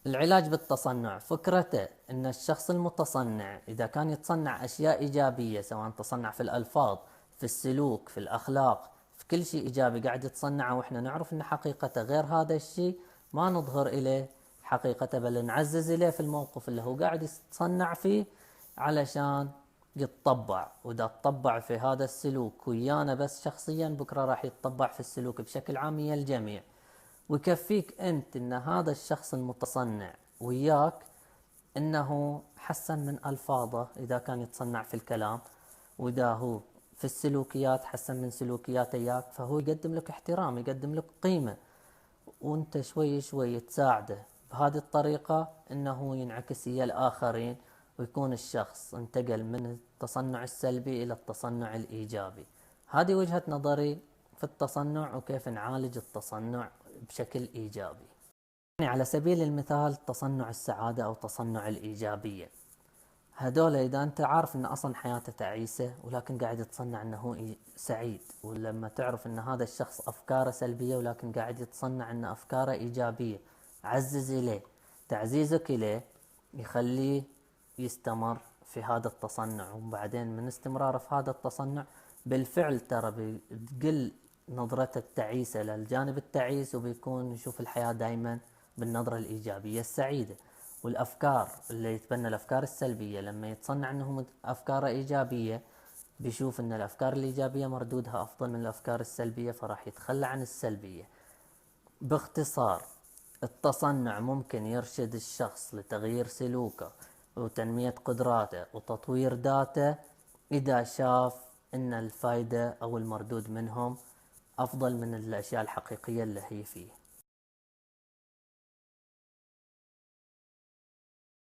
العلاج بالتصنع فكرته أن الشخص المتصنع إذا كان يتصنع أشياء إيجابية، سواء تصنع في الألفاظ، في السلوك، في الأخلاق، في كل شيء إيجابي قاعد يتصنعه، وإحنا نعرف أن حقيقته غير هذا الشيء، ما نظهر إليه حقيقته، بل نعزز إليه في الموقف اللي هو قاعد يتصنع فيه علشان يتطبع. وإذا تطبع في هذا السلوك ويانا بس شخصيا، بكرة راح يتطبع في السلوك بشكل عام ويا الجميع. ويكفيك أنت أن هذا الشخص المتصنع وياك أنه حسن من ألفاظه إذا كان يتصنع في الكلام، وإذا هو في السلوكيات حسن من سلوكياته إياك، فهو يقدم لك احترام، يقدم لك قيمة، وانت شوي شوي تساعده بهذه الطريقة انه ينعكس إلى الآخرين، ويكون الشخص انتقل من التصنع السلبي إلى التصنع الإيجابي. هذه وجهة نظري في التصنع وكيف نعالج التصنع بشكل إيجابي. يعني على سبيل المثال تصنع السعادة أو تصنع الإيجابية، هذول إذا أنت عارف أن أصلا حياته تعيسة ولكن قاعد يتصنع أنه سعيد، ولما تعرف أن هذا الشخص أفكاره سلبية ولكن قاعد يتصنع أن أفكاره إيجابية، عزز إليه. تعزيزك إليه يخليه يستمر في هذا التصنع، وبعدين من استمراره في هذا التصنع بالفعل ترى بتقل نظرته التعيسة للجانب التعيس، وبيكون يشوف الحياة دائما بالنظرة الإيجابية السعيدة. والأفكار اللي يتبنى الأفكار السلبية لما يتصنع أنه أفكار إيجابية، بيشوف أن الأفكار الإيجابية مردودها أفضل من الأفكار السلبية، فراح يتخلى عن السلبية. باختصار، التصنع ممكن يرشد الشخص لتغيير سلوكه وتنمية قدراته وتطوير ذاته إذا شاف أن الفائدة أو المردود منهم أفضل من الأشياء الحقيقية اللي هي فيه.